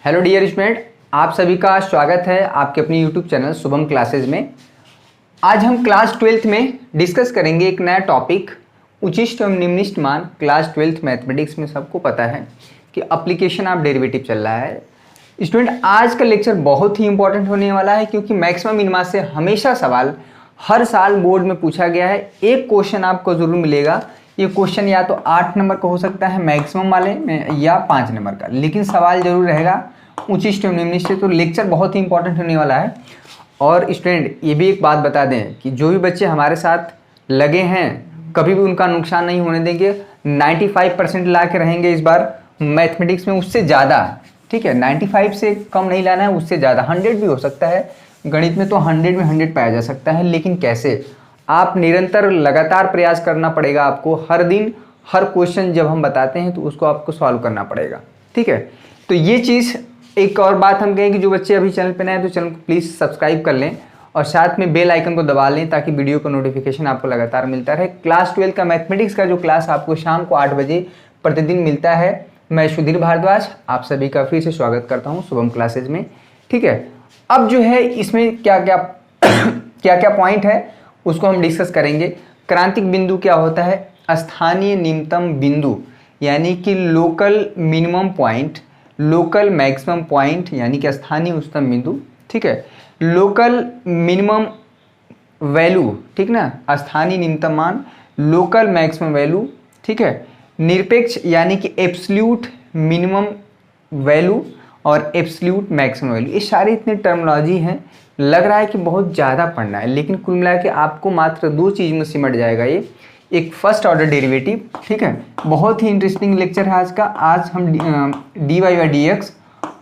Hello dear student, आप सभी का स्वागत है आपके अपने यूट्यूब चैनल शुभम क्लासेज में। आज हम क्लास 12th में डिस्कस करेंगे एक नया टॉपिक, उचिष्ट एवं निम्निष्ट मान। क्लास 12th मैथमेटिक्स में सबको पता है कि एप्लीकेशन ऑफ डेरिवेटिव चल रहा है। स्टूडेंट, आज का लेक्चर बहुत ही इंपॉर्टेंट होने वाला है क्योंकि मैक्सिमम मिनिमा से हमेशा सवाल हर साल बोर्ड में पूछा गया है। एक क्वेश्चन आपको जरूर मिलेगा। ये क्वेश्चन या तो 8 नंबर का हो सकता है मैक्सिमम वाले में या 5 नंबर का, लेकिन सवाल जरूर रहेगा उचिष्ट एवं निम्निष्ट से। तो लेक्चर बहुत ही इंपॉर्टेंट होने वाला है। और स्टूडेंट, ये भी एक बात बता दें कि जो भी बच्चे हमारे साथ लगे हैं कभी भी उनका नुकसान नहीं होने देंगे। 95% ला के रहेंगे इस बार मैथमेटिक्स में, उससे ज़्यादा। ठीक है, 95 से कम नहीं लाना है, उससे ज़्यादा 100 भी हो सकता है। गणित में तो 100 में 100 पाया जा सकता है, लेकिन कैसे? आप निरंतर लगातार प्रयास करना पड़ेगा आपको। हर दिन हर क्वेश्चन जब हम बताते हैं तो उसको आपको सॉल्व करना पड़ेगा। ठीक है, तो ये चीज़। एक और बात हम कहें कि जो बच्चे अभी चैनल पर नए हैं तो चैनल को प्लीज़ सब्सक्राइब कर लें और साथ में बेल आइकन को दबा लें ताकि वीडियो का नोटिफिकेशन आपको लगातार मिलता रहे। क्लास 12 का मैथमेटिक्स का जो क्लास आपको शाम को 8 बजे प्रतिदिन मिलता है। मैं सुधीर भारद्वाज आप सभी का फिर से स्वागत करता हूँ शुभम क्लासेज में। ठीक है, अब जो है इसमें क्या क्या क्या क्या पॉइंट है उसको हम डिस्कस करेंगे। क्रांतिक बिंदु क्या होता है? स्थानीय न्यूनतम बिंदु यानी कि local minimum point, local maximum point यानी कि स्थानीय उच्चतम बिंदु। ठीक है, लोकल मिनिमम वैल्यू, ठीक ना, स्थानीय न्यूनतम मान, लोकल मैक्सिमम वैल्यू। ठीक है, निरपेक्ष यानी कि एब्सोल्यूट मिनिमम वैल्यू और एब्सोल्यूट मैक्सिमम वैल्यू। ये सारी इतनी टर्मिनोलॉजी हैं, लग रहा है कि बहुत ज़्यादा पढ़ना है, लेकिन कुल मिला के आपको मात्र 2 चीज़ में सिमट जाएगा ये। एक फर्स्ट ऑर्डर डेरिवेटिव। ठीक है, बहुत ही इंटरेस्टिंग लेक्चर है आज का। आज हम dy बाई dx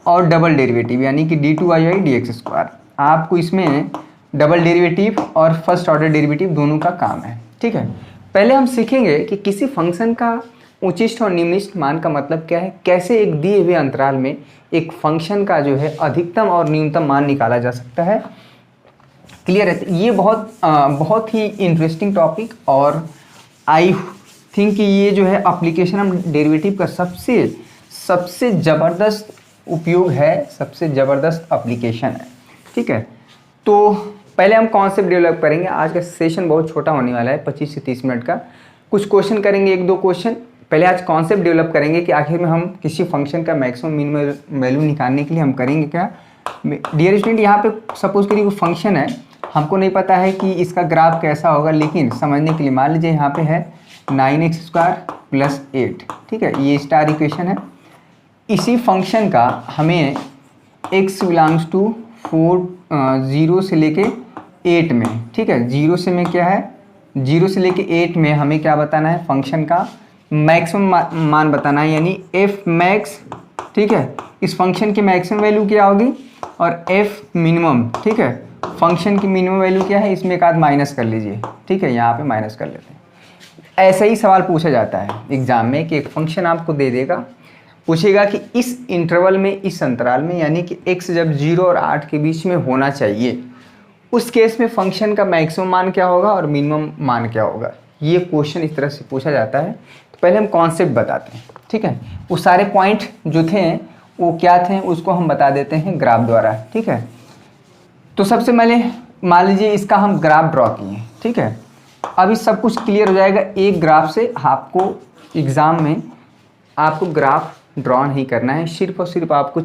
और डबल डेरिवेटिव यानी कि d2y बाई dx स्क्वायर, आपको इसमें डबल डेरिवेटिव और फर्स्ट ऑर्डर डेरिवेटिव दोनों का काम है। ठीक है, पहले हम सीखेंगे कि किसी फंक्शन का उचिष्ट और निम्निष्ट मान का मतलब क्या है, कैसे एक दिए हुए अंतराल में एक फंक्शन का जो है अधिकतम और न्यूनतम मान निकाला जा सकता है। क्लियर है? ये बहुत ही इंटरेस्टिंग टॉपिक और आई थिंक कि ये जो है एप्लीकेशन ऑफ डेरिवेटिव का सबसे ज़बरदस्त उपयोग है, सबसे ज़बरदस्त एप्लीकेशन है। ठीक है, तो पहले हम कॉन्सेप्ट डेवलप करेंगे। आज का सेशन बहुत छोटा होने वाला है, 25 से 30 मिनट का। कुछ क्वेश्चन करेंगे, 1-2 क्वेश्चन। पहले आज कॉन्सेप्ट डेवलप करेंगे कि आखिर में हम किसी फंक्शन का मैक्सिमम मिनिमम वैल्यू निकालने के लिए हम करेंगे क्या। डियर स्टूडेंट, यहाँ पे सपोज करिए कोई फंक्शन है, हमको नहीं पता है कि इसका ग्राफ कैसा होगा, लेकिन समझने के लिए मान लीजिए यहाँ पे है 9x² + 8। ठीक है, ये स्टार इक्वेशन है। इसी फंक्शन का हमें x बिलोंग्स टू 0 से लेके 8 में, ठीक है, 0 से में क्या है, 0 से लेके 8 में हमें क्या बताना है, फंक्शन का मैक्सिमम मान बताना है, यानी एफ मैक्स। ठीक है, इस फंक्शन की मैक्सिमम वैल्यू क्या होगी और एफ मिनिमम। ठीक है, फंक्शन की मिनिमम वैल्यू क्या है, इसमें एक आध माइनस कर लीजिए। ठीक है, यहाँ पे माइनस कर लेते हैं। ऐसा ही सवाल पूछा जाता है एग्जाम में कि एक फंक्शन आपको दे देगा, पूछेगा कि इस इंटरवल में, इस अंतराल में, यानी कि x जब 0 और 8 के बीच में होना चाहिए, उस केस में फंक्शन का मैक्सिमम मान क्या होगा और मिनिमम मान क्या होगा। ये क्वेश्चन इस तरह से पूछा जाता है। तो पहले हम कॉन्सेप्ट बताते हैं। ठीक है, वो सारे पॉइंट जो थे वो क्या थे उसको हम बता देते हैं ग्राफ द्वारा। ठीक है, तो सबसे पहले मान लीजिए इसका हम ग्राफ ड्रॉ किए। ठीक है, अभी सब कुछ क्लियर हो जाएगा। एक ग्राफ से आपको एग्ज़ाम में आपको ग्राफ ड्रॉ नहीं करना है, सिर्फ और सिर्फ आपको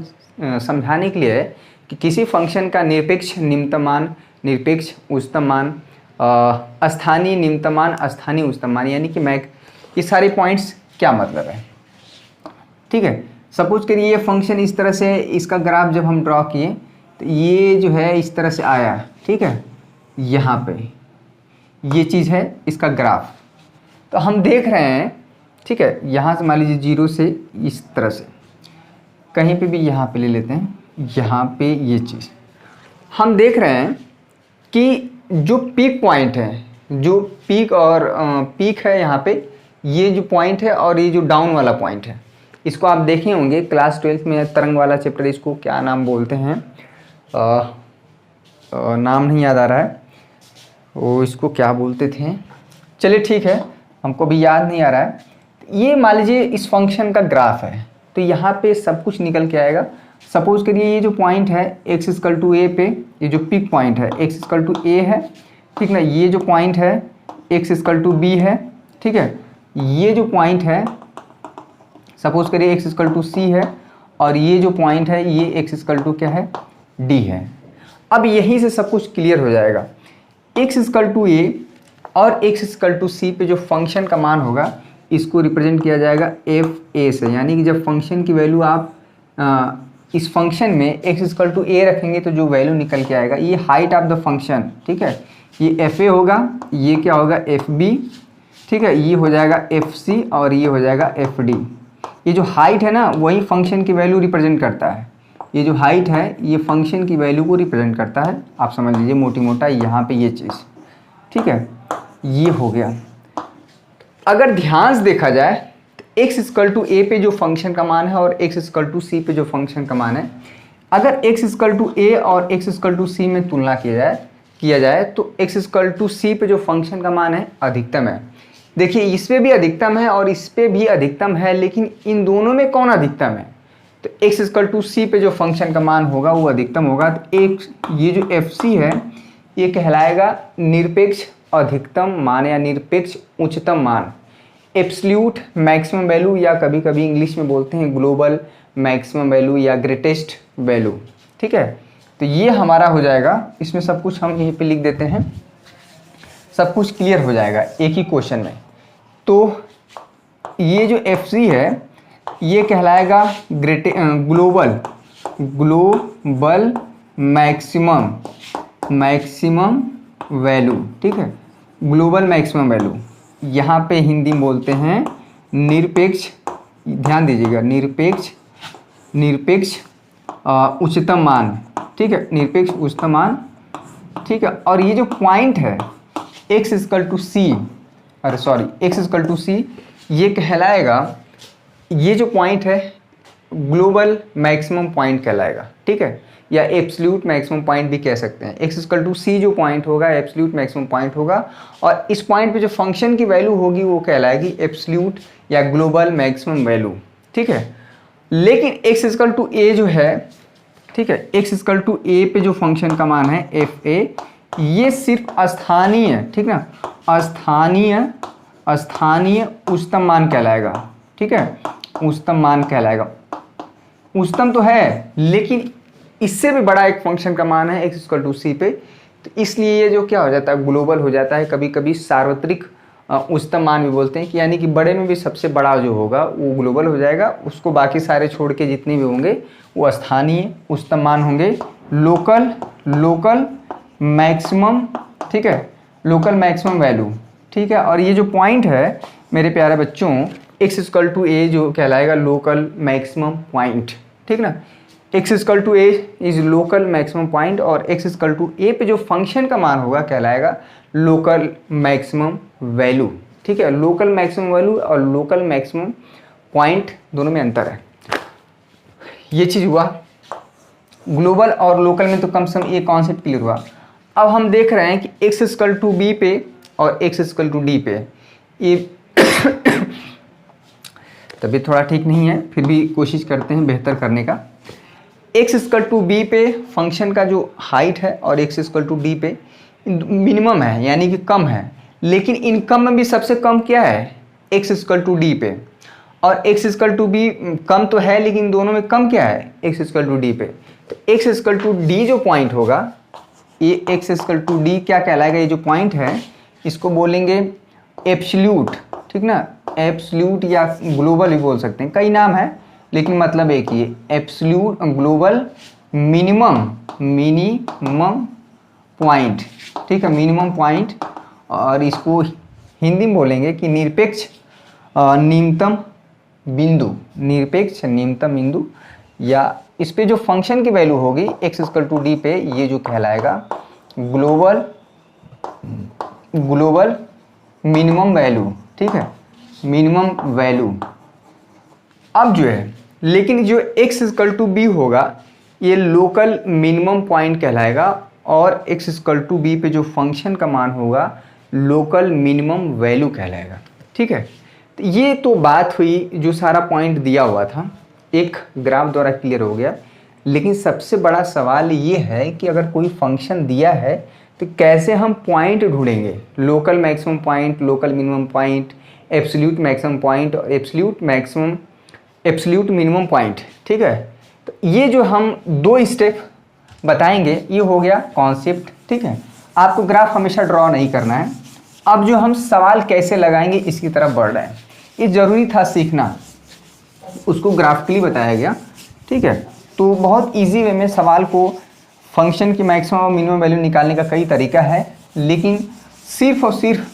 समझाने के लिए है कि किसी फंक्शन का निरपेक्ष निम्नतम मान, निरपेक्ष उच्चतम मान, स्थानीय निम्नतम मान, स्थानीय उच्चतम मान, यानी कि ये सारे पॉइंट्स क्या मतलब है। ठीक है, सपोज करिए ये फंक्शन इस तरह से, इसका ग्राफ जब हम ड्रॉ किए तो ये जो है इस तरह से आया। ठीक है, यहाँ पे ये चीज़ है इसका ग्राफ। तो हम देख रहे हैं, ठीक है, यहाँ से मान लीजिए 0 से इस तरह से कहीं पे भी यहाँ पे ले लेते हैं, यहाँ पे ये चीज़ हम देख रहे हैं कि जो पीक पॉइंट है, जो पीक है यहाँ पे, ये जो पॉइंट है और ये जो डाउन वाला पॉइंट है, इसको आप देखे होंगे क्लास 12th में तरंग वाला चैप्टर, इसको क्या नाम बोलते हैं, नाम नहीं याद आ रहा है, वो इसको क्या बोलते थे, चलिए ठीक है, हमको भी याद नहीं आ रहा है। ये मान लीजिए इस फंक्शन का ग्राफ है। तो यहाँ पे सब कुछ निकल के आएगा। सपोज करिए ये जो पॉइंट है x इक्वल टू ए पे, ये जो पिक पॉइंट है x इक्वल टू ए है, ठीक ना। ये जो पॉइंट है x इक्वल टू बी है, ठीक है। ये जो पॉइंट है सपोज करिए x इक्वल टू सी है, और ये जो पॉइंट है ये x इक्वल टू क्या है, d है। अब यहीं से सब कुछ क्लियर हो जाएगा। x इक्वल टू ए और x इक्वल टू सी पे जो फंक्शन का मान होगा इसको रिप्रेजेंट किया जाएगा एफ ए से, यानी कि जब फंक्शन की वैल्यू आप इस फंक्शन में x इक्वल टू ए रखेंगे तो जो वैल्यू निकल के आएगा ये हाइट ऑफ द फंक्शन, ठीक है। ये एफ ए होगा, ये क्या होगा एफ बी, ठीक है। ये हो जाएगा एफ सी और ये हो जाएगा एफ डी। ये जो हाइट है ना वही फंक्शन की वैल्यू रिप्रेजेंट करता है। ये जो हाइट है ये फंक्शन की वैल्यू को रिप्रेजेंट करता है। आप समझ लीजिए मोटी मोटा यहाँ पे ये चीज़, ठीक है। ये हो गया। अगर ध्यान से देखा जाए तो x इक्वल टू ए पे जो फंक्शन का मान है और x इक्वल टू सी पे जो फंक्शन का मान है, अगर x इक्वल टू ए और x इक्वल टू सी में तुलना किया जाए तो x इक्वल टू सी पे जो फंक्शन का मान है अधिकतम है। देखिए इस पे भी अधिकतम है और इस पे भी अधिकतम है, लेकिन इन दोनों में कौन अधिकतम है, तो x इक्वल टू सी पे जो फंक्शन का मान होगा वो अधिकतम होगा। तो ये जो एफ सी है ये कहलाएगा निरपेक्ष अधिकतम मान या निरपेक्ष उच्चतम मान, एब्सोल्यूट मैक्सिमम वैल्यू, या कभी कभी इंग्लिश में बोलते हैं ग्लोबल मैक्सिमम वैल्यू या ग्रेटेस्ट वैल्यू, ठीक है। तो ये हमारा हो जाएगा। इसमें सब कुछ हम यहीं पे लिख देते हैं, सब कुछ क्लियर हो जाएगा एक ही क्वेश्चन में। तो ये जो एफ सी है ये कहलाएगा ग्लोबल मैक्सिमम वैल्यू, ठीक है। ग्लोबल मैक्सिमम वैल्यू यहाँ पे हिंदी में बोलते हैं निरपेक्ष, ध्यान दीजिएगा, निरपेक्ष उच्चतम मान, ठीक है, निरपेक्ष उच्चतम मान, ठीक है। और ये जो पॉइंट है x इक्वल टू सी, अरे सॉरी x इक्वल टू सी, ये कहलाएगा, ये जो पॉइंट है ग्लोबल मैक्सिमम पॉइंट कहलाएगा, ठीक है, या एब्सोल्यूट मैक्सिमम पॉइंट भी कह सकते हैं। x इक्वल टू सी जो पॉइंट होगा एब्सोल्यूट मैक्सिमम पॉइंट होगा, और इस पॉइंट पे जो फंक्शन की वैल्यू होगी वो कहलाएगी एब्सोल्यूट या ग्लोबल मैक्सिमम वैल्यू, ठीक है। लेकिन x इक्वल टू ए जो है, ठीक है, x इक्वल टू ए पे जो फंक्शन का मान है एफ ए, ये सिर्फ स्थानीय, ठीक ना, स्थानीय उच्चतम मान कहलाएगा, ठीक है, उच्चतम मान कहलाएगा। उच्चतम तो है लेकिन इससे भी बड़ा एक फंक्शन का मान है x इक्वल टू सी पे, तो इसलिए ये जो क्या हो जाता है ग्लोबल हो जाता है। कभी कभी सार्वत्रिक उच्चतम मान भी बोलते हैं कि यानी कि बड़े में भी सबसे बड़ा जो होगा वो ग्लोबल हो जाएगा, उसको बाकी सारे छोड़ के जितने भी होंगे वो स्थानीय उच्चतम मान होंगे। लोकल मैक्सिमम, ठीक है, लोकल मैक्सिमम वैल्यू, ठीक है। और ये जो पॉइंट है मेरे प्यारे बच्चों x इक्वल टू ए जो कहलाएगा लोकल मैक्सिमम पॉइंट, ठीक ना। x equal to A is local maximum point, और x इक्वल टू ए पे जो फंक्शन का मान होगा कहलाएगा लोकल मैक्सिमम वैल्यू, ठीक है। लोकल मैक्सिमम वैल्यू और लोकल मैक्सिमम पॉइंट दोनों में अंतर है। ये चीज़ हुआ ग्लोबल और लोकल में, तो कम से कम ये कॉन्सेप्ट क्लियर हुआ। अब हम देख रहे हैं कि x इक्वल टू बी पे और x इक्वल टू डी पे ये तभी थोड़ा ठीक नहीं है, फिर भी कोशिश करते हैं बेहतर करने का। x इक्वल टू बी पे फंक्शन का जो हाइट है और x इक्वल टू डी पे मिनिमम है, यानी कि कम है, लेकिन इन कम में भी सबसे कम क्या है x इक्वल टू डी पे, और x इक्वल टू बी कम तो है लेकिन दोनों में कम क्या है x इक्वल टू डी पे। तो x इक्वल टू डी जो पॉइंट होगा ये x इक्वल टू डी क्या कहलाएगा, ये जो पॉइंट है इसको बोलेंगे एब्सोल्यूट, ठीक ना, एब्सोल्यूट या ग्लोबल भी बोल सकते हैं, कई नाम है लेकिन मतलब एक ही, एब्सोल्यूट ग्लोबल मिनिमम पॉइंट, ठीक है, मिनिमम पॉइंट। और इसको हिंदी में बोलेंगे कि निरपेक्ष न्यूनतम बिंदु, या इस पे जो फंक्शन की वैल्यू होगी x इक्वल टू डी पे, ये जो कहलाएगा ग्लोबल मिनिमम वैल्यू, ठीक है, मिनिमम वैल्यू। अब जो है लेकिन जो x इक्वल टू बी होगा ये लोकल मिनिमम पॉइंट कहलाएगा, और x इक्वल टू बी पे जो फंक्शन का मान होगा लोकल मिनिमम वैल्यू कहलाएगा, ठीक है। तो ये तो बात हुई जो सारा पॉइंट दिया हुआ था, एक ग्राफ द्वारा क्लियर हो गया। लेकिन सबसे बड़ा सवाल ये है कि अगर कोई फंक्शन दिया है तो कैसे हम पॉइंट ढूंढेंगे, local maximum point, local minimum point, absolute maximum point और एब्सोल्यूट मिनिमम पॉइंट। ठीक है, तो ये जो हम 2 स्टेप बताएंगे ये हो गया कॉन्सेप्ट। ठीक है, आपको ग्राफ हमेशा ड्रॉ नहीं करना है। अब जो हम सवाल कैसे लगाएंगे इसकी तरफ बढ़ रहे हैं, ये ज़रूरी था सीखना, उसको ग्राफिकली बताया गया। ठीक है, तो बहुत इजी वे में सवाल को, फंक्शन की मैक्सिमम और मिनिमम वैल्यू निकालने का कई तरीका है, लेकिन सिर्फ और सिर्फ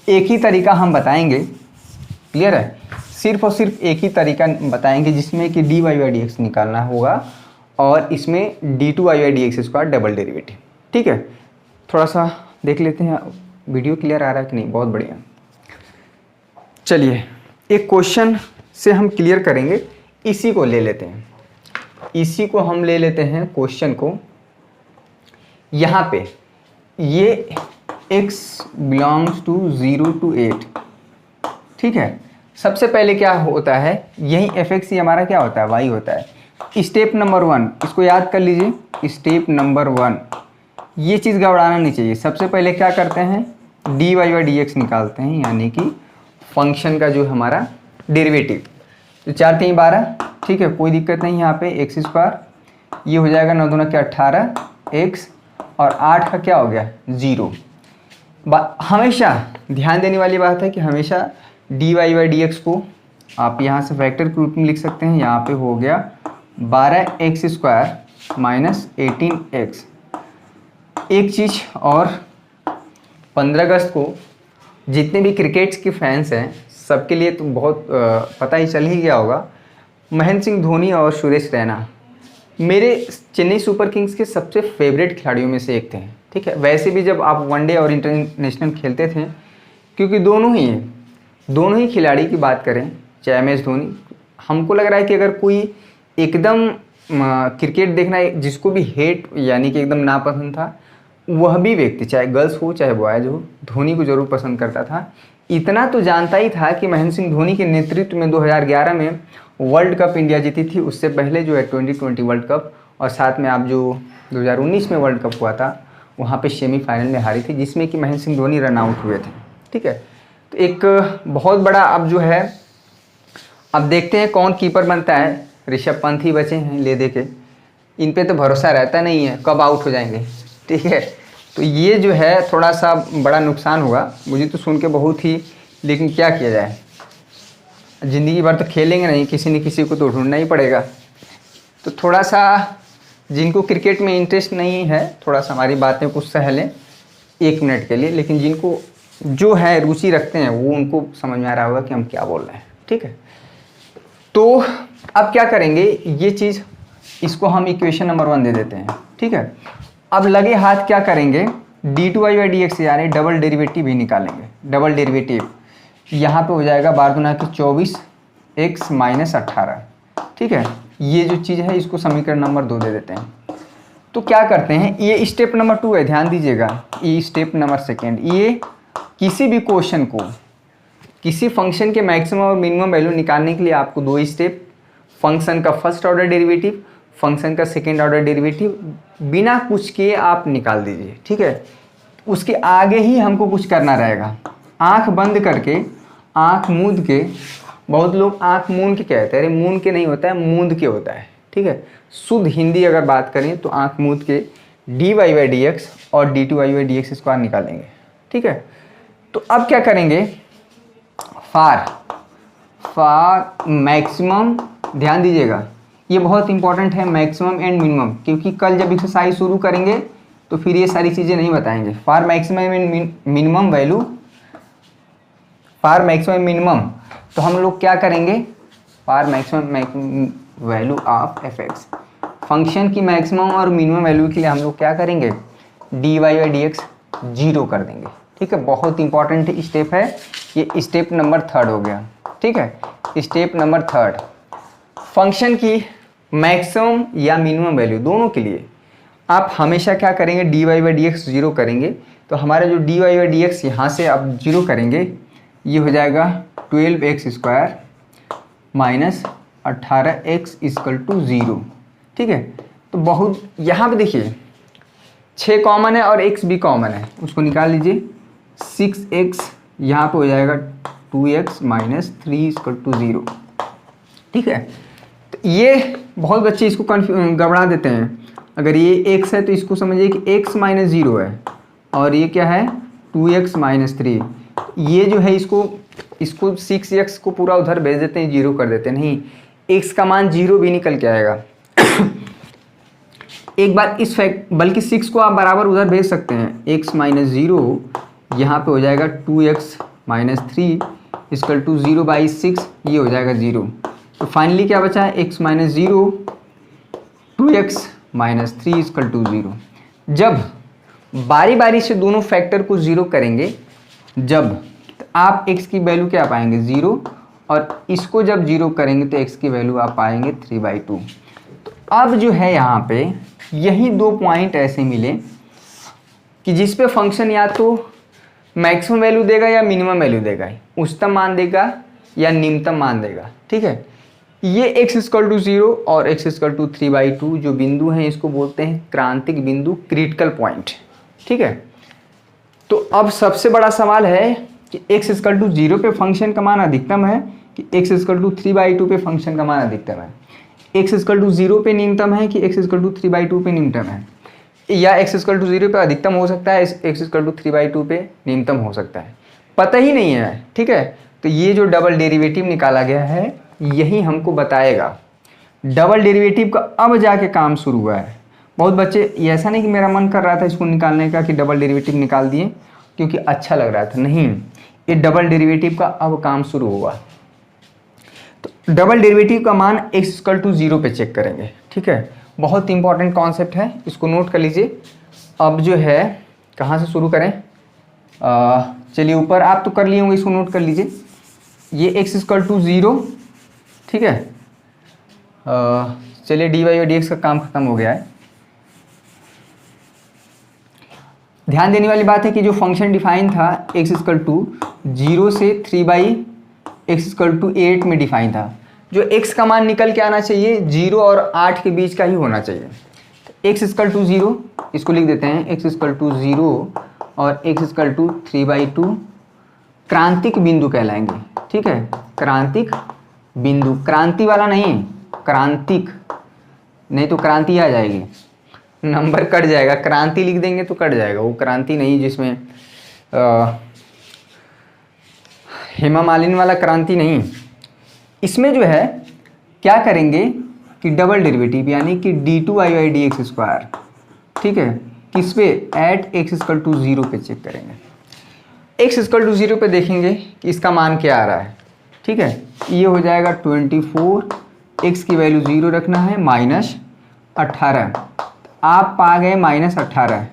एक ही तरीका हम बताएंगे। क्लियर है, सिर्फ और सिर्फ एक ही तरीका बताएंगे जिसमें कि dy बाई डी एक्स निकालना होगा और इसमें d2 y by D x square double derivative. ठीक है, थोड़ा सा देख लेते हैं वीडियो क्लियर आ रहा है कि नहीं। बहुत बढ़िया, चलिए एक क्वेश्चन से हम क्लियर करेंगे, इसी को ले लेते हैं, इसी को हम ले लेते हैं क्वेश्चन को। यहाँ पे ये x बिलोंग्स टू 0 to 8। ठीक है, सबसे पहले क्या होता है, यही fx ही हमारा क्या होता है, y होता है। स्टेप नंबर 1 इसको याद कर लीजिए, स्टेप नंबर 1 ये चीज़ घबराना नहीं चाहिए। सबसे पहले क्या करते हैं, dy बाई डी एक्स निकालते हैं, यानी कि फंक्शन का जो हमारा डेरिवेटिव। तो 4 3 12, ठीक है, कोई दिक्कत नहीं। यहाँ पे एक्स स्क्वायर, ये हो जाएगा 9 दूना क्या 18 x और 8 का क्या हो गया 0। हमेशा ध्यान देने वाली बात है कि हमेशा dy बाई डी एक्स को आप यहाँ से फैक्टर के रूप में लिख सकते हैं। यहाँ पे हो गया 12x स्क्वायर माइनस 18x। एक चीज़ और, 15 अगस्त को जितने भी क्रिकेट्स के फैंस हैं सबके लिए तो बहुत पता ही चल ही गया होगा, महेंद्र सिंह धोनी और सुरेश रैना मेरे चेन्नई सुपर किंग्स के सबसे फेवरेट खिलाड़ियों में से एक थे। ठीक है, वैसे भी जब आप वनडे और इंटरनेशनल खेलते थे, क्योंकि दोनों ही खिलाड़ी की बात करें, चाहे MS धोनी, हमको लग रहा है कि अगर कोई एकदम क्रिकेट देखना जिसको भी हेट यानी कि एकदम नापसंद था, वह भी व्यक्ति चाहे गर्ल्स हो चाहे बॉयज हो, धोनी को जरूर पसंद करता था। इतना तो जानता ही था कि महेंद्र सिंह धोनी के नेतृत्व में 2011 में वर्ल्ड कप इंडिया जीती थी। उससे पहले जो है 2020 वर्ल्ड कप, और साथ में आप जो 2019 में वर्ल्ड कप हुआ था वहाँ पे सेमीफाइनल में हारी थी, जिसमें कि महेंद्र सिंह धोनी रन आउट हुए थे। ठीक है, तो एक बहुत बड़ा अब जो है, अब देखते हैं कौन कीपर बनता है। ऋषभ पंत ही बचे हैं ले दे के, इन पे तो भरोसा रहता नहीं है कब आउट हो जाएंगे। ठीक है, तो ये जो है थोड़ा सा बड़ा नुकसान होगा मुझे तो सुन के बहुत ही, लेकिन क्या किया जाए, ज़िंदगी भर तो खेलेंगे नहीं, किसी न किसी को तो ढूंढना ही पड़ेगा। तो थोड़ा सा जिनको क्रिकेट में इंटरेस्ट नहीं है, थोड़ा सा हमारी बातें को सह लें 1 मिनट के लिए, लेकिन जिनको जो है रुचि रखते हैं वो उनको समझ में आ रहा होगा कि हम क्या बोल रहे हैं। ठीक है, तो अब क्या करेंगे, ये चीज़ इसको हम इक्वेशन नंबर 1 दे देते हैं। ठीक है, अब लगे हाथ क्या करेंगे, d2 y by D x यानी डबल डेरिवेटिव भी निकालेंगे। डबल डेरिवेटिव यहाँ पे हो जाएगा 12 दूना की 24 x माइनस 18। ठीक है, ये जो चीज़ है इसको समीकरण नंबर 2 दे देते हैं। तो क्या करते हैं, ये स्टेप नंबर 2 है, ध्यान दीजिएगा, ये स्टेप नंबर 2। ये किसी भी क्वेश्चन को, किसी फंक्शन के मैक्सिमम और मिनिमम वैल्यू निकालने के लिए आपको 2 स्टेप, फंक्शन का फर्स्ट ऑर्डर डेरिवेटिव, फंक्शन का सेकेंड ऑर्डर डेरिवेटिव, बिना कुछ किए आप निकाल दीजिए। ठीक है, उसके आगे ही हमको कुछ करना रहेगा। आंख बंद करके, आंख मूंद के, बहुत लोग आंख मूंद के कहते हैं, अरे मूंद के नहीं होता है, मूंद के होता है। ठीक है, शुद्ध हिंदी अगर बात करें तो आंख मूंद के dy बाई डी एक्स और d2 y by D x square निकालेंगे। ठीक है, तो अब क्या करेंगे, फार मैक्सिमम, ध्यान दीजिएगा ये बहुत इंपॉर्टेंट है, मैक्सिमम एंड मिनिमम, क्योंकि कल जब एक्सरसाइज शुरू करेंगे तो फिर ये सारी चीज़ें नहीं बताएंगे। For maximum and minimum value, for maximum minimum, तो हम लोग क्या करेंगे, for maximum value of fx, function की मैक्सिमम और मिनिमम वैल्यू के लिए हम लोग क्या करेंगे, dy बाई डी एक्स 0 कर देंगे। ठीक है, बहुत इंपॉर्टेंट स्टेप है ये, स्टेप नंबर 3 हो गया। ठीक है, स्टेप नंबर 3, फंक्शन की मैक्सिमम या मिनिमम वैल्यू दोनों के लिए आप हमेशा क्या करेंगे, dy बाई डी एक्स 0 करेंगे। तो हमारा जो dy बाई डी एक्स यहाँ से आप 0 करेंगे, ये हो जाएगा 12x square minus 18x equal to 0। ठीक है, तो बहुत यहाँ पे देखिए 6 कॉमन है और x भी कॉमन है, उसको निकाल लीजिए। 6x यहाँ पे हो जाएगा 2x माइनस 3 इक्वल टू 0। ठीक है, तो ये बहुत बच्चे इसको गड़बड़ा देते हैं। अगर ये x है तो इसको समझिए कि x माइनस 0 है, और ये क्या है 2x माइनस 3। ये जो है इसको 6x को पूरा उधर भेज देते हैं, 0 कर देते हैं। नहीं, x का मान 0 भी निकल के आएगा। एक बार इस फैक्ट, बल्कि 6 को आप बराबर उधर भेज सकते हैं। x माइनस 0 यहाँ पे हो जाएगा 2x minus 3 equal to 0 by 6, ये हो जाएगा 0। तो फाइनली क्या बचा है, x minus 0 2x minus 3 equal to 0। जब बारी बारी से दोनों फैक्टर को 0 करेंगे, जब तो आप x की वैल्यू क्या पाएंगे 0, और इसको जब 0 करेंगे तो x की वैल्यू आप पाएंगे 3/2। तो अब जो है यहाँ पे यही 2 पॉइंट ऐसे मिले कि जिस पे फंक्शन या तो मैक्सिमम वैल्यू देगा या मिनिमम वैल्यू देगा, उच्चतम मान देगा या निम्नतम मान देगा। ठीक है, ये x इक्वल टू 0 और x इक्वल टू 3/2 जो बिंदु हैं, इसको बोलते हैं क्रांतिक बिंदु, क्रिटिकल पॉइंट। ठीक है, तो अब सबसे बड़ा सवाल है कि x इक्वल टू 0 पे फंक्शन का मान अधिकतम है कि x इक्वल टू 3/2 पे फंक्शन का मान अधिकतम है, x इक्वल टू 0 पे न्यूनतम है कि x इक्वल टू 3/2 पे न्यूनतम है, या x इक्वल टू 0 पे अधिकतम हो सकता है, x इक्वल टू 3/2 पे न्यूनतम हो सकता है, पता ही नहीं है। ठीक है, तो ये जो डबल डेरिवेटिव निकाला गया है यही हमको बताएगा। डबल डेरिवेटिव का अब जाके काम शुरू हुआ है। बहुत बच्चे, ऐसा नहीं कि मेरा मन कर रहा था इसको निकालने का कि डबल डेरिवेटिव निकाल दिए क्योंकि अच्छा लग रहा था, नहीं, ये डबल डेरिवेटिव का अब काम शुरू हुआ। तो डबल डेरिवेटिव का मान x इक्वल टू 0 पे चेक करेंगे। ठीक है, बहुत इंपॉर्टेंट कॉन्सेप्ट है, इसको नोट कर लीजिए। अब जो है कहाँ से शुरू करें, चलिए ऊपर आप तो कर लिए होंगे, इसको नोट कर लीजिए। ये x इक्वल टू 0, ठीक है, चलिए dy और dx का काम खत्म हो गया है। ध्यान देने वाली बात है कि जो फंक्शन डिफाइन था x इक्वल टू 0 से 3/x इक्वल टू 8 में डिफाइन था, जो x का मान निकल के आना चाहिए 0 और 8 के बीच का ही होना चाहिए। तो x इक्वल टू 0, इसको लिख देते हैं x इक्वल टू 0 और x इक्वल टू 3/2 क्रांतिक बिंदु कहलाएंगे। ठीक है, क्रांतिक बिंदु, क्रांति वाला नहीं, क्रांतिक, नहीं तो क्रांति आ जाएगी, नंबर कट जाएगा, क्रांति लिख देंगे तो कट जाएगा, वो क्रांति नहीं जिसमें हेमा मालिनी वाला क्रांति नहीं। इसमें जो है क्या करेंगे कि डबल डेरिवेटिव यानी कि d2i/dx स्क्वायर, ठीक है, किस पे, एट x इक्वल टू 0 पे चेक करेंगे। x इक्वल टू 0 पे देखेंगे कि इसका मान क्या आ रहा है। ठीक है, ये हो जाएगा 24, x की वैल्यू 0 रखना है, माइनस 18, आप पा गए माइनस 18,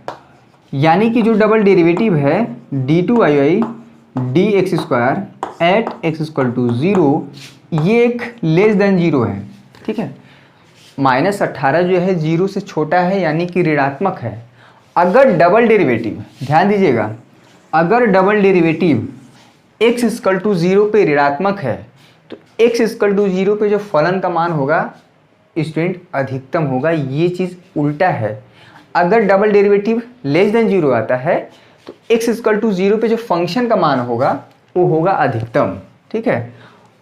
यानी कि जो डबल डेरिवेटिव है d2i/dx square at x equal to 0, ये एक लेस देन 0 है। ठीक है, माइनस 18 जो है 0 से छोटा है, यानी कि ऋणात्मक है। अगर डबल डेरिवेटिव, ध्यान दीजिएगा, अगर double derivative x equal to 0 पे ऋणात्मक है तो x इक्वल टू 0 पे जो फलन का मान होगा स्टूडेंट अधिकतम होगा। ये चीज़ उल्टा है, अगर डबल डेरिवेटिव लेस देन 0 आता है तो x इक्वल टू 0 पे जो फंक्शन का मान होगा वो होगा अधिकतम। ठीक है,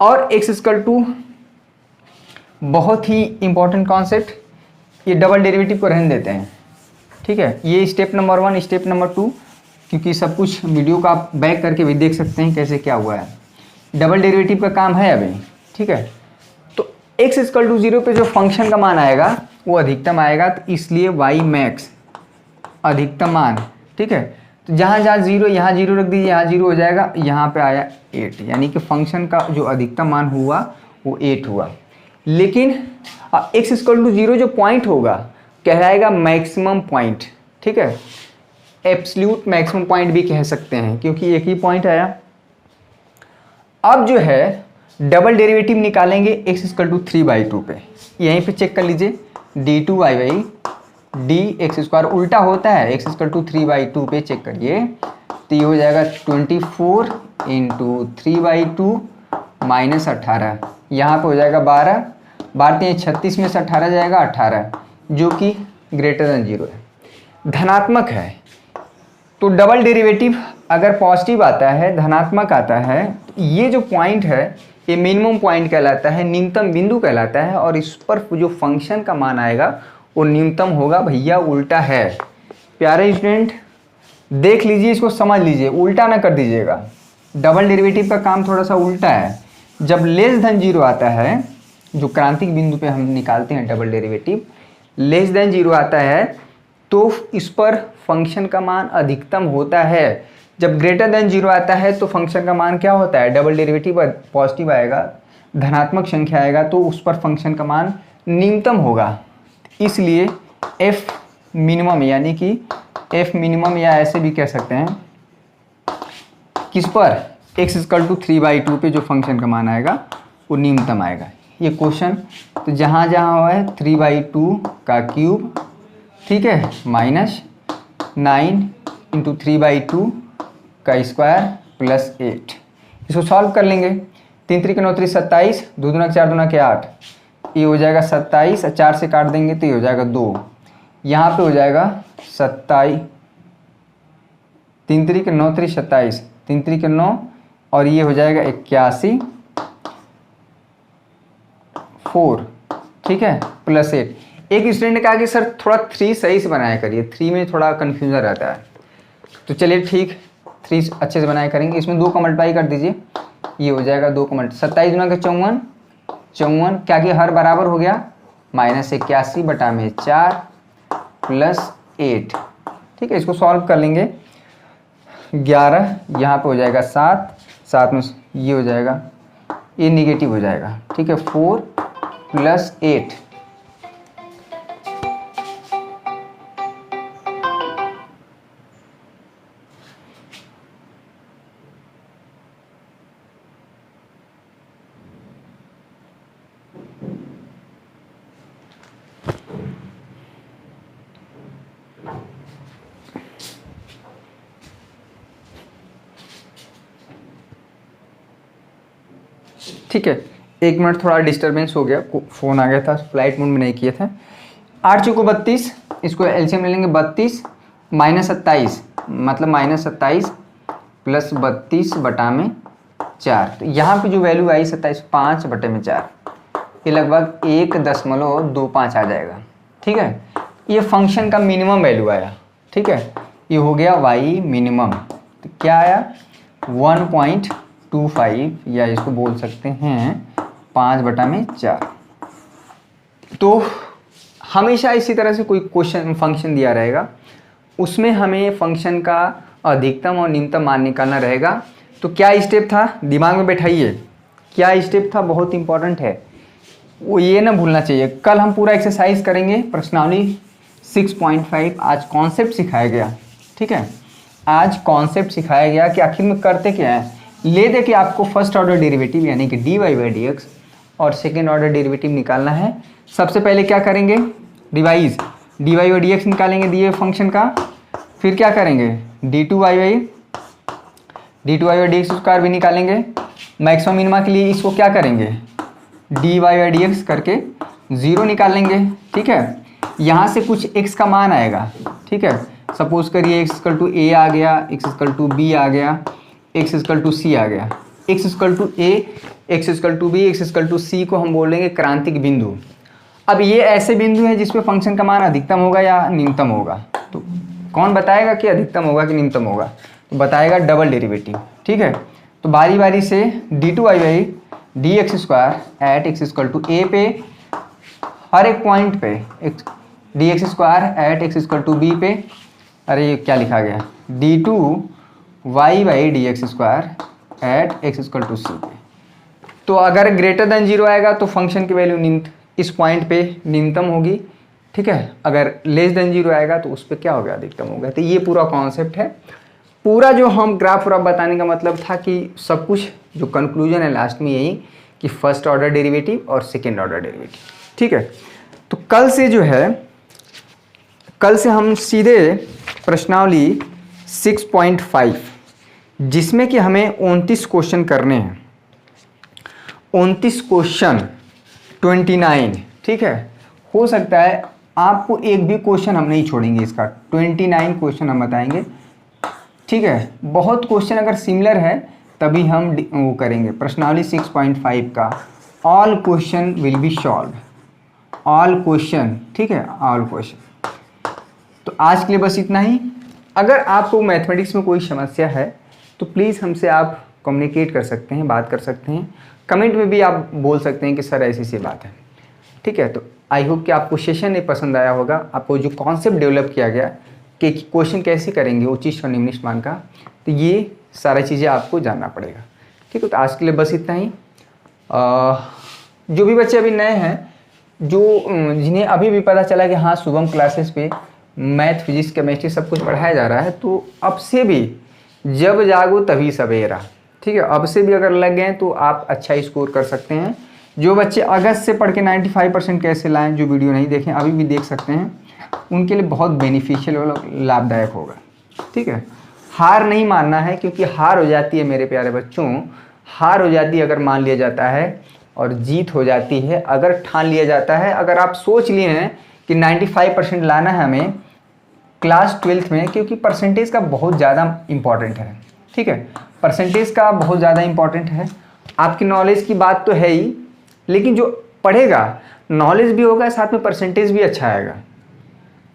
और x इक्वल टू, बहुत ही इंपॉर्टेंट कॉन्सेप्ट, ये डबल डेरिवेटिव को रहने देते हैं। ठीक है, ये स्टेप नंबर 1, स्टेप नंबर 2, क्योंकि सब कुछ वीडियो का आप बैक करके भी देख सकते हैं कैसे क्या हुआ है। डबल डेरिवेटिव का काम है अभी। ठीक है, तो x इक्वल टू 0 पे जो फंक्शन का मान आएगा वो अधिकतम आएगा, तो इसलिए y मैक्स अधिकतम मान। ठीक है, तो जहाँ जहाँ 0, यहाँ 0 रख दीजिए, यहाँ 0 हो जाएगा, यहाँ पे आया 8, यानी कि फंक्शन का जो अधिकतम मान हुआ वो 8 हुआ। लेकिन x इक्वल टू 0 जो पॉइंट होगा कहलाएगा मैक्सिमम पॉइंट। ठीक है, एब्सोल्यूट मैक्सिमम पॉइंट भी कह सकते हैं क्योंकि एक ही पॉइंट आया। अब जो है डबल डेरिवेटिव निकालेंगे x इक्वल टू 3/2 पे, यहीं पे चेक कर लीजिए, d2i/dx स्क्वायर उल्टा होता है, x इक्वल टू 3/2 पे चेक करिए, तो ये हो जाएगा 24 इंटू 3/2 माइनस 18, यहाँ पे हो जाएगा 12, बारते हैं 36 में से 18 जाएगा 18, जो कि ग्रेटर देन 0 है, धनात्मक है। तो डबल डेरिवेटिव अगर पॉजिटिव आता है, धनात्मक आता है, तो ये जो पॉइंट है ये मिनिमम पॉइंट कहलाता है, न्यूनतम बिंदु कहलाता है, और इस पर जो फंक्शन का मान आएगा वो न्यूनतम होगा। भैया उल्टा है। प्यारे स्टूडेंट देख लीजिए, इसको समझ लीजिए, उल्टा ना कर दीजिएगा। डबल डेरिवेटिव का काम थोड़ा सा उल्टा है। जब लेस देन 0 आता है, जो क्रांतिक बिंदु पे हम निकालते हैं डबल डेरिवेटिव, लेस देन 0 आता है तो इस पर फंक्शन का मान अधिकतम होता है। जब ग्रेटर देन 0 आता है तो फंक्शन का मान क्या होता है, डबल डेरिवेटिव पॉजिटिव आएगा, धनात्मक संख्या आएगा, तो उस पर फंक्शन का मान न्यूनतम होगा। इसलिए एफ मिनिमम, यानी कि एफ मिनिमम, या ऐसे भी कह सकते हैं किस पर, x इक्वल टू 3/2 पे जो फंक्शन का मान आएगा वो न्यूनतम आएगा। ये क्वेश्चन तो जहाँ जहाँ हुआ है 3/2 का क्यूब, ठीक है, माइनस 9 इंटू 3/2 का स्क्वायर प्लस 8। इसको सॉल्व कर लेंगे। 3 3 के 9 3 27, 2 दूना 4 दूना के 8, ये हो जाएगा 27, 4 से काट देंगे तो ये हो जाएगा 2, यहाँ पे हो जाएगा 27, 3 3 के 9 3 27, 3 3 के 9, और ये हो जाएगा 81 4, ठीक है, प्लस 8। एक स्टूडेंट ने कहा कि सर थोड़ा 3 सही से बनाया करिए, 3 में थोड़ा कन्फ्यूजन रहता है। तो चलिए ठीक, 3 अच्छे से बनाया करेंगे। इसमें 2 का मल्टीप्लाई कर दीजिए, ये हो जाएगा 2 का मल्टीप्लाई, 27 दूना के 54, 54 क्या कि हर बराबर हो गया, माइनस 81 बटा में 4 प्लस 8, ठीक है। इसको सॉल्व कर लेंगे। 11 यहाँ पे हो जाएगा 7, 7 में ये हो जाएगा, ये निगेटिव हो जाएगा, ठीक है, 4 प्लस 8, ठीक है। 1 मिनट थोड़ा डिस्टर्बेंस हो गया, फ़ोन आ गया था, फ्लाइट मोड में नहीं किए थे। 8 चौको 32, इसको एलसीएम ले लेंगे, 32 माइनस 27, मतलब माइनस 27 प्लस 32 बटा में 4। तो यहाँ पे जो वैल्यू आई 27, 5 बटे में 4, ये लगभग 1.25 आ जाएगा, ठीक है। ये फंक्शन का मिनिमम वैल्यू आया, ठीक है, ये हो गया y मिनिमम। तो क्या आया, 1.25, या इसको बोल सकते हैं 5 बटा में 4। तो हमेशा इसी तरह से कोई क्वेश्चन फंक्शन दिया रहेगा, उसमें हमें फंक्शन का अधिकतम और न्यूनतम मान निकालना रहेगा। तो क्या स्टेप था, दिमाग में बैठाइए, क्या स्टेप था, बहुत इंपॉर्टेंट है, वो ये ना भूलना चाहिए। कल हम पूरा एक्सरसाइज करेंगे, प्रश्नावली 6.5 आज कॉन्सेप्ट सिखाया गया, ठीक है। आज कॉन्सेप्ट सिखाया गया कि आखिर में करते क्या है। ले दे कि आपको फर्स्ट ऑर्डर डेरिवेटिव यानी कि dy/dx और सेकेंड ऑर्डर डेरिवेटिव निकालना है। सबसे पहले क्या करेंगे, रिवाइज, dy/dx निकालेंगे दिए फंक्शन का, फिर क्या करेंगे d2y/dx स्क्वायर भी निकालेंगे। मैक्सिमम मिनिमा के लिए इसको क्या करेंगे, dy/dx करके 0 निकाल लेंगे, ठीक है। यहाँ से कुछ x का मान आएगा, ठीक है। सपोज करिए x इक्वल टू a आ गया, x इक्वल टू b आ गया, x इक्वल टू c आ गया, x equal to a, x equal to b, x equal to c को हम बोलेंगे क्रांतिक बिंदु। अब ये ऐसे बिंदु है जिसपे फंक्शन का मान अधिकतम होगा या न्यूनतम होगा। तो कौन बताएगा कि अधिकतम होगा कि न्यूनतम होगा, तो बताएगा डबल डेरिवेटिव, ठीक है। तो बारी बारी से d2y/dx square at x equal to a पे, हर एक पॉइंट पे dx square at x equal to b पे, अरे ये क्या लिखा गया, d2y/dx square at x equal to c पे। तो अगर ग्रेटर देन 0 आएगा तो फंक्शन की वैल्यू इस पॉइंट पे न्यूनतम होगी, ठीक है। अगर लेस देन 0 आएगा तो उस पर क्या होगा, अधिकतम होगा। तो ये पूरा कॉन्सेप्ट है। पूरा जो हम ग्राफ बताने का मतलब था कि सब कुछ जो कंक्लूजन है लास्ट में यही कि फर्स्ट ऑर्डर डेरिवेटिव और सेकेंड ऑर्डर डेरिवेटिव, ठीक है। तो कल से जो है, कल से हम सीधे प्रश्नावली 6.5 जिसमें कि हमें 29 क्वेश्चन करने हैं, 29 क्वेश्चन 29, ठीक है। हो सकता है आपको एक भी क्वेश्चन हम नहीं छोड़ेंगे इसका, 29 क्वेश्चन हम बताएंगे, ठीक है। बहुत क्वेश्चन अगर सिमिलर है तभी हम वो करेंगे। प्रश्नावली 6.5 का all question will be solve, all question, ठीक है, ऑल क्वेश्चन। तो आज के लिए बस इतना ही। अगर आपको मैथमेटिक्स में कोई समस्या है तो प्लीज़ हमसे आप कम्युनिकेट कर सकते हैं, बात कर सकते हैं, कमेंट में भी आप बोल सकते हैं कि सर ऐसी सी बात है, ठीक है। तो आई होप कि आपको सेशन नहीं पसंद आया होगा, आपको जो कॉन्सेप्ट डेवलप किया गया कि क्वेश्चन कैसे करेंगे उच्चिष्ट और निम्निष्ट मान का, तो ये सारी चीज़ें आपको जानना पड़ेगा, ठीक है। तो आज के लिए बस इतना ही। जो भी बच्चे अभी नए हैं, जो जिन्हें अभी भी पता चला कि हाँ शुभम क्लासेस पे मैथ फिजिक्स केमिस्ट्री सब कुछ पढ़ाया जा रहा है, तो अब से भी जब जागो तभी सवेरा, ठीक है, अब से भी अगर लग गए तो आप अच्छा स्कोर कर सकते हैं। जो बच्चे अगस्त से पढ़ के 95% कैसे लाएं, जो वीडियो नहीं देखें अभी भी देख सकते हैं, उनके लिए बहुत बेनिफिशियल और लाभदायक होगा, ठीक है। हार नहीं मानना है, क्योंकि हार हो जाती है मेरे प्यारे बच्चों, हार हो जाती है अगर मान लिया जाता है, और जीत हो जाती है अगर ठान लिया जाता है। अगर आप सोच लिए हैं कि 95% लाना है हमें क्लास 12th में, क्योंकि परसेंटेज का बहुत ज़्यादा इम्पॉर्टेंट है, ठीक है, परसेंटेज का बहुत ज़्यादा इम्पॉर्टेंट है। आपकी नॉलेज की बात तो है ही, लेकिन जो पढ़ेगा नॉलेज भी होगा, साथ में परसेंटेज भी अच्छा आएगा।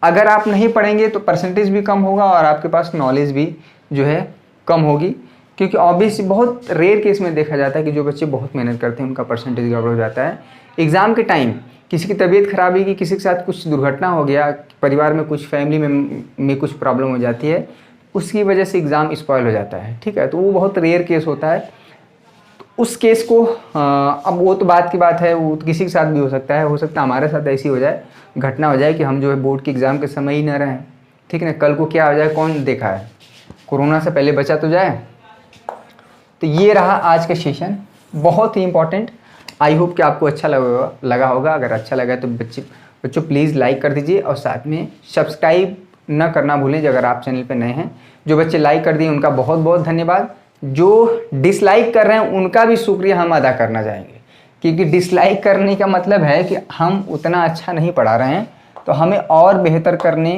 अगर आप नहीं पढ़ेंगे तो परसेंटेज भी कम होगा और आपके पास नॉलेज भी जो है कम होगी, क्योंकि ऑब्वियसली बहुत रेयर केस में देखा जाता है कि जो बच्चे बहुत मेहनत करते हैं उनका परसेंटेज गड़बड़ हो जाता है। एग्ज़ाम के टाइम किसी की तबीयत खराब है, कि किसी के साथ कुछ दुर्घटना हो गया, परिवार में कुछ फैमिली में कुछ प्रॉब्लम हो जाती है, उसकी वजह से एग्ज़ाम स्पॉइल हो जाता है, ठीक है। तो वो बहुत रेयर केस होता है। तो उस केस को अब वो तो बात की बात है, वो तो किसी के साथ भी हो सकता है हमारे साथ ऐसी हो जाए, घटना हो जाए कि हम जो है बोर्ड के एग्ज़ाम के समय ही न रहें, ठीक है ना। कल को क्या हो जाए कौन देखा है, कोरोना से पहले बचा तो जाए। तो ये रहा आज का सेशन, बहुत ही इंपॉर्टेंट। आई होप कि आपको अच्छा लगा होगा। अगर अच्छा लगा तो बच्चों प्लीज़ लाइक कर दीजिए, और साथ में सब्सक्राइब न करना भूलें अगर आप चैनल पे नए हैं। जो बच्चे लाइक कर दिए उनका बहुत बहुत धन्यवाद, जो डिसलाइक कर रहे हैं उनका भी शुक्रिया हम अदा करना चाहेंगे, क्योंकि डिसलाइक करने का मतलब है कि हम उतना अच्छा नहीं पढ़ा रहे हैं, तो हमें और बेहतर करने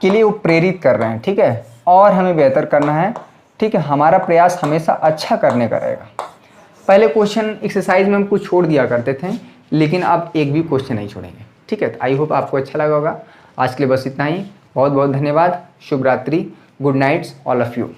के लिए वो प्रेरित कर रहे हैं, ठीक है, और हमें बेहतर करना है, ठीक है। हमारा प्रयास हमेशा अच्छा करने का रहेगा। पहले क्वेश्चन एक्सरसाइज में हम कुछ छोड़ दिया करते थे, लेकिन अब एक भी क्वेश्चन नहीं छोड़ेंगे, ठीक है। तो आई होप आपको अच्छा लगा होगा। आज के लिए बस इतना ही, बहुत बहुत धन्यवाद। शुभ रात्रि, good nights all of you.